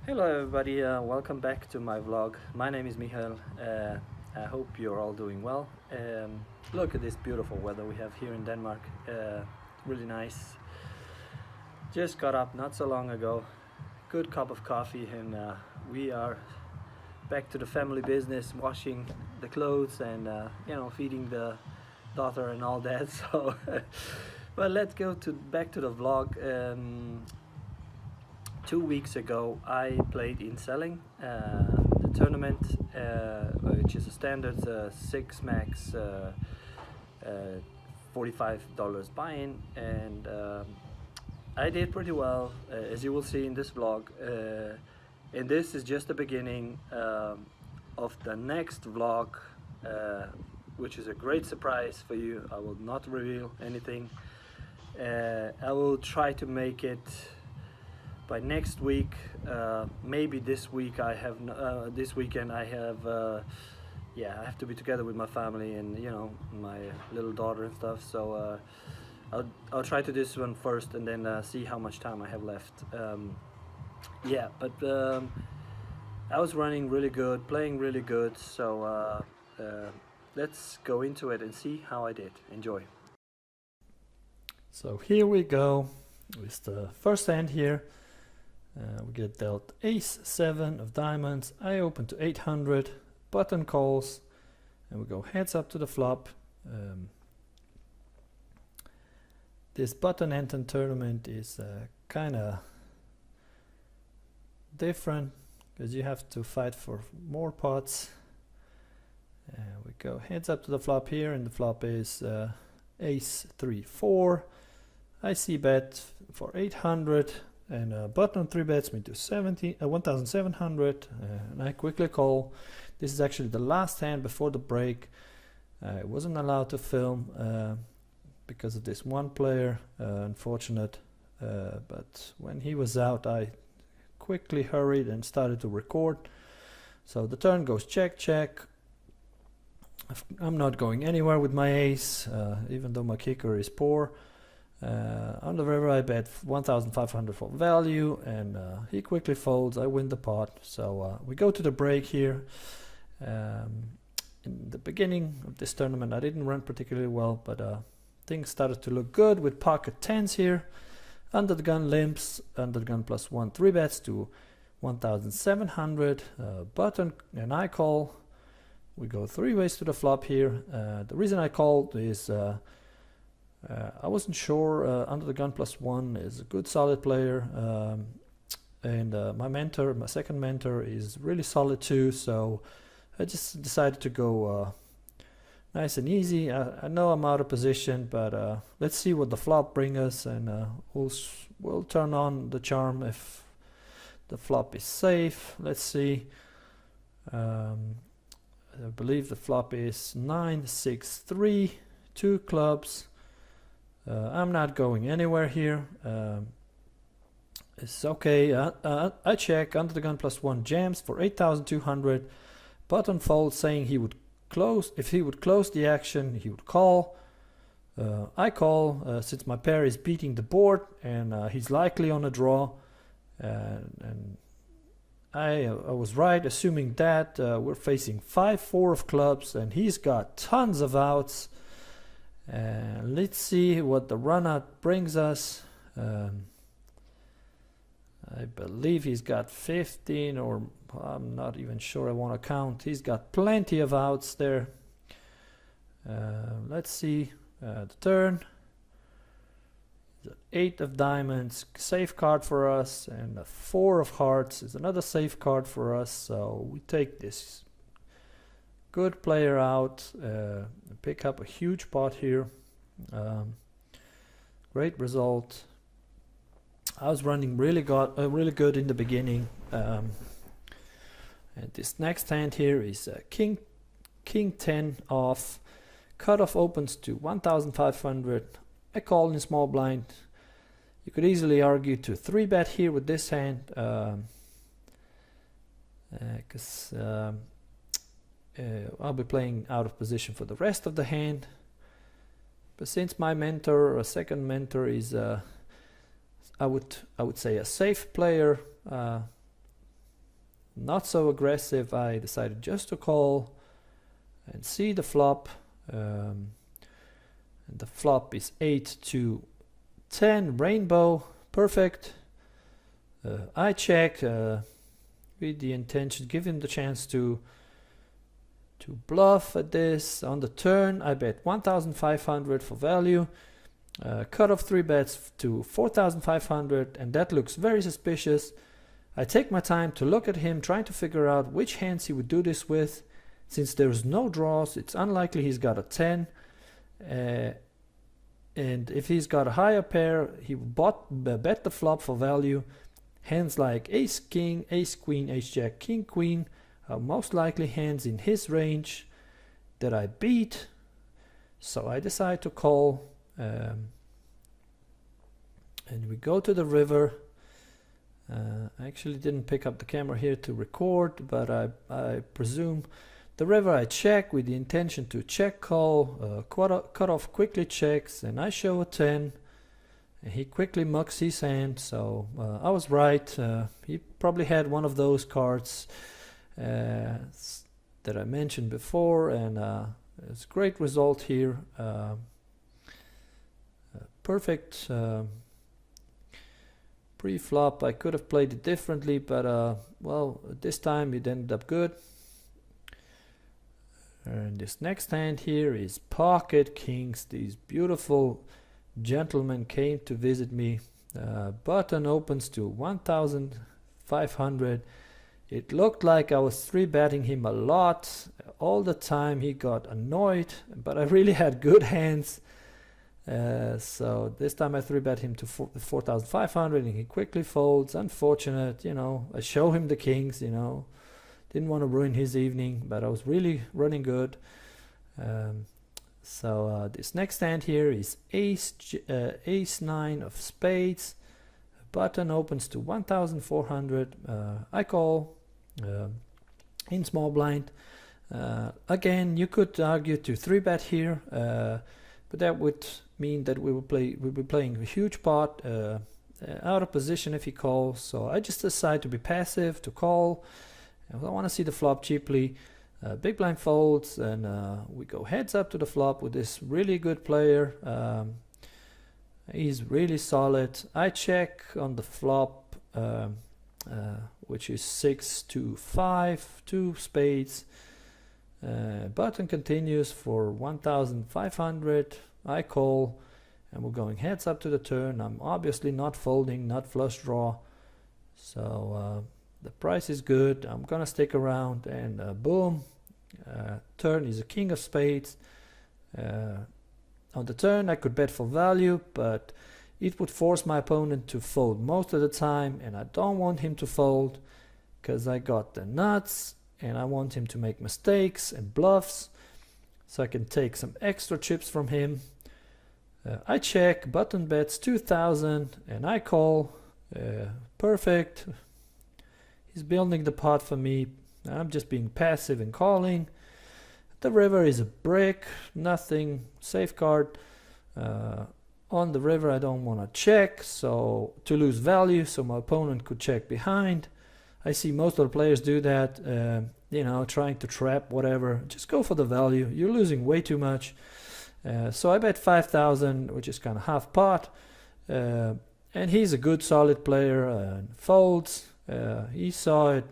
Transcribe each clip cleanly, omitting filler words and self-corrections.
Hello everybody, welcome back to my vlog. My name is Mihael. I hope you're all doing well. Look at this beautiful weather we have here in Denmark. Really nice. Just got up not so long ago. Good cup of coffee and we are back to the family business, washing the clothes and feeding the daughter and all that. So, but let's go back to the vlog. 2 weeks ago I played in selling the tournament, which is a standard 6 max $45 buy-in, and I did pretty well, as you will see in this vlog, and this is just the beginning of the next vlog, which is a great surprise for you. I will not reveal anything. I will try to make it by next week. Maybe this week I have this weekend I have I have to be together with my family and my little daughter and stuff, so I'll try to do this one first and then see how much time I have left. I was running really good, playing really good, so let's go into it and see how I did. Enjoy. So here we go with the first hand here. We get dealt ace 7 of diamonds. I open to 800, button calls, and we go heads up to the flop. This button ante tournament is kind of different because you have to fight for more pots. We go heads up to the flop here, and the flop is ace 3 4. I see bet for 800. And button 3 bets me to 1,700, and I quickly call. This is actually the last hand before the break. I wasn't allowed to film because of this one player, unfortunate, but when he was out I quickly hurried and started to record. So the turn goes check check. I'm not going anywhere with my ace, even though my kicker is poor. On the river I bet 1,500 for value, and he quickly folds. I win the pot. So we go to the break here. In the beginning of this tournament I didn't run particularly well, but things started to look good with pocket 10s here. Under the gun limps, under the gun +1 3 bets to 1,700, button, and I call. We go 3 ways to the flop here. The reason I called is I wasn't sure. Under the gun +1 is a good solid player, and my second mentor is really solid too, so I just decided to go nice and easy. I know I'm out of position, but let's see what the flop brings us, and we'll turn on the charm if the flop is safe. Let's see. I believe the flop is 9 6 3, 2 clubs. I'm not going anywhere here. It's okay. I check. Under the gun +1 jams for 8,200. Button fold, saying he would close. If he would close the action, he would call. I call since my pair is beating the board and he's likely on a draw. And I was right, assuming that we're facing 5-4 of clubs and he's got tons of outs. Let's see what the run out brings us. I believe he's got 15, or I'm not even sure, I want to count. He's got plenty of outs there. Let's see the turn. The 8 of diamonds, safe card for us, and the 4 of hearts is another safe card for us. So we take this good player out, pick up a huge pot here. Great result. I was running really good in the beginning, and this next hand here is king 10 off. Cutoff opens to 1,500. I call in small blind. You could easily argue to 3 bet here with this hand, because I'll be playing out of position for the rest of the hand. But since my mentor, a second mentor, is I would say a safe player, not so aggressive. I decided just to call and see the flop. And the flop is 8 to 10 rainbow, perfect. I check with the intention, give him the chance to bluff at this. On the turn, I bet 1,500 for value. Cut off 3 bets to 4,500, and that looks very suspicious. I take my time to look at him, trying to figure out which hands he would do this with. Since there's no draws, it's unlikely he's got a 10. And if he's got a higher pair, he would bet the flop for value. Hands like ace king, ace queen, ace jack, king queen are most likely hands in his range that I beat. So I decide to call. And we go to the river. I actually didn't pick up the camera here to record, but I presume the river I check with the intention to check call. Cut off quickly checks, and I show a 10. And he quickly mucks his hand, so I was right. He probably had one of those cards that I mentioned before, and it's a great result here. Perfect pre-flop. I could have played it differently, but well, this time it ended up good. And this next hand here is pocket kings. These beautiful gentlemen came to visit me. Button opens to 1,500. It looked like I was 3-betting him a lot. All the time he got annoyed, but I really had good hands. So this time I 3-bet him to 4,500, and he quickly folds. Unfortunate, you know. I show him the kings, you know. Didn't want to ruin his evening, but I was really running good. So this next hand here is ace 9 of spades. Button opens to 1,400. I call in small blind. Again, you could argue to 3-bet here, but that would mean that we'll be playing a huge pot out of position if he calls. So I just decide to be passive, to call. I want to see the flop cheaply. Big blind folds, and we go heads up to the flop with this really good player. He's really solid. I check on the flop, which is 6 to 5, 2 spades. Button continues for 1,500. I call, and we're going heads up to the turn. I'm obviously not folding, not flush draw. So the price is good. I'm gonna stick around, and boom. Turn is a king of spades. On the turn I could bet for value, but it would force my opponent to fold most of the time, and I don't want him to fold because I got the nuts, and I want him to make mistakes and bluffs so I can take some extra chips from him. I check, button bets 2,000, and I call. Perfect. He's building the pot for me. I'm just being passive and calling. The river is a brick, nothing, safeguard. On the river I don't want to check, so to lose value, so my opponent could check behind. I see most of the players do that, you know, trying to trap whatever. Just go for the value. You're losing way too much. So I bet 5,000, which is kind of half pot. And he's a good solid player and folds. He saw it.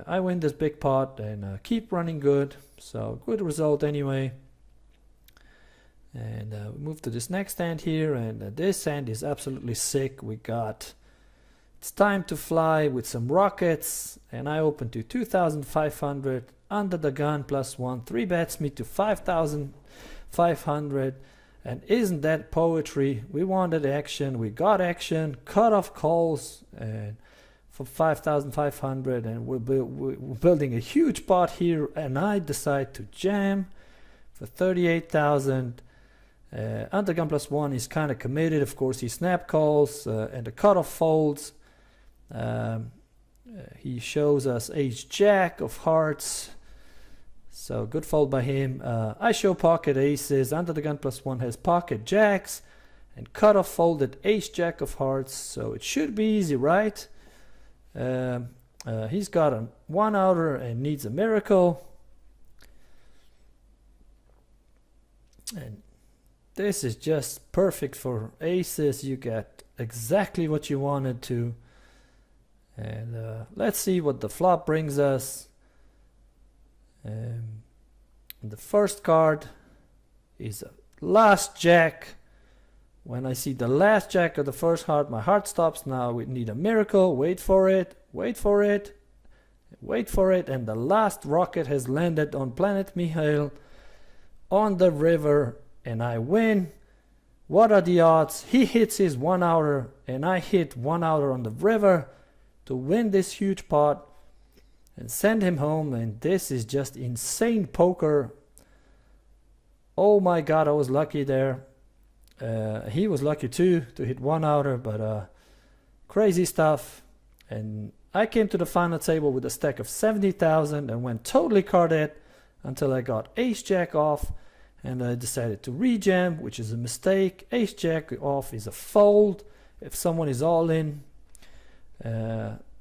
I win this big pot and keep running good. So good result anyway. And we move to this next hand here, and this hand is absolutely sick. We got It's Time to Fly with some rockets, and I open to 2,500 under the gun +1. 3-bets me to 5,500. And isn't that poetry? We wanted action, we got action, cut off calls, and for 5,500, and we're building a huge pot here, and I decide to jam for 38,000. Under gun +1 is kind of committed. Of course, he snap calls and the cutoff folds. He shows us ace jack of hearts, so good fold by him. I show pocket aces. Under the gun +1 has pocket jacks, and cutoff folded ace jack of hearts, so it should be easy, right? He's got a 1-outer and needs a miracle. And this is just perfect for aces. You get exactly what you wanted to. And let's see what the flop brings us. The first card is a last jack. When I see the last jack of the first heart, my heart stops. Now we need a miracle. Wait for it, wait for it, wait for it. And the last rocket has landed on planet Mihael on the river, and I win. What are the odds? He hits his 1-outer and I hit 1-outer on the river to win this huge pot and send him home. And this is just insane poker. Oh my god, I was lucky there. He was lucky too to hit 1-outer, but crazy stuff. And I came to the final table with a stack of 70,000 and went totally carded until I got ace-jack off, and I decided to rejam, which is a mistake. Ace-jack off is a fold if someone is all in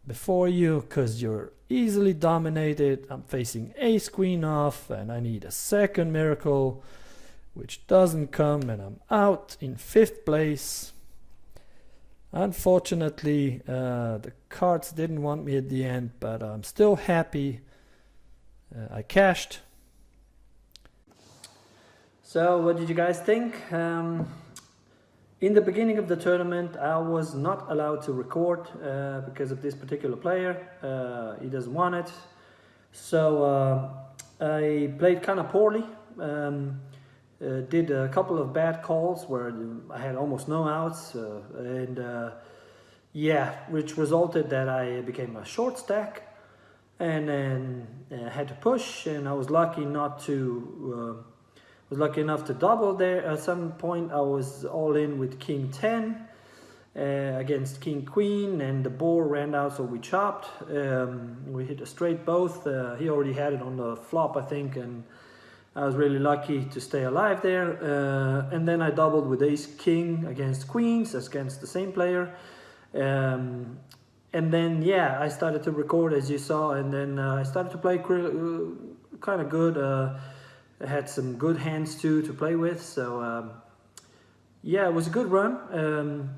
before you, because you're easily dominated. I'm facing ace-queen off and I need a second miracle, which doesn't come, and I'm out in 5th place. Unfortunately, the cards didn't want me at the end, but I'm still happy. I cashed. So what did you guys think? In the beginning of the tournament, I was not allowed to record because of this particular player. He doesn't want it. So I played kind of poorly. Did a couple of bad calls where I had almost no outs, yeah, which resulted that I became a short stack, and then had to push, and I was lucky not to. Was lucky enough to double there. At some point, I was all in with King 10 against King Queen, and the board ran out, so we chopped. We hit a straight both. He already had it on the flop, I think, and I was really lucky to stay alive there. And then I doubled with Ace King against Queens, against the same player. And then, yeah, I started to record, as you saw, and then I started to play kind of good. I had some good hands too to play with, so yeah, it was a good run.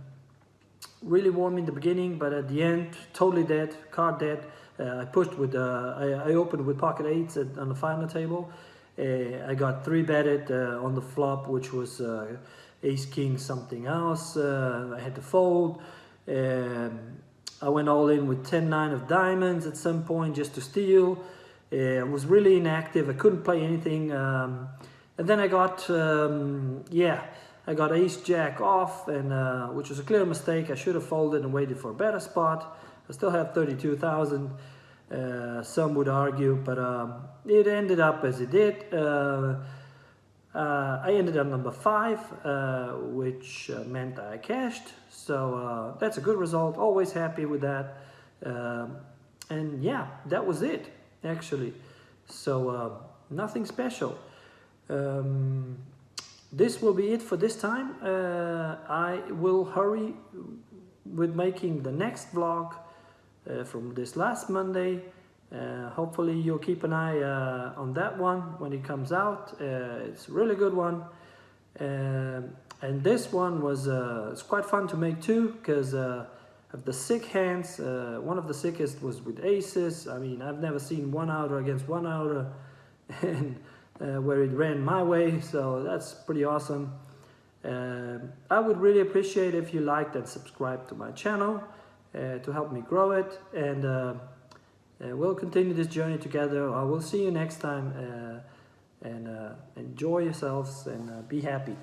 Really warm in the beginning, but at the end, totally dead, card dead. I pushed with, I opened with pocket 8s on the final table. I got 3-betted on the flop, which was Ace King something else. I had to fold. I went all in with 10-9 of diamonds at some point just to steal. I was really inactive. I couldn't play anything. And then I got, I got Ace-Jack off, and which was a clear mistake. I should have folded and waited for a better spot. I still have 32,000. Some would argue, but it ended up as it did. I ended up number 5, which meant I cashed. So that's a good result. Always happy with that. And yeah, that was it, actually. So nothing special. This will be it for this time. I will hurry with making the next vlog from this last Monday. Hopefully you'll keep an eye on that one when it comes out. It's a really good one. And this one was it's quite fun to make too, because of the sick hands. One of the sickest was with aces. I mean, I've never seen 1-outer against 1-outer and where it ran my way, so that's pretty awesome. I would really appreciate if you liked and subscribed to my channel to help me grow it, and we'll continue this journey together. I will see you next time, and enjoy yourselves and be happy.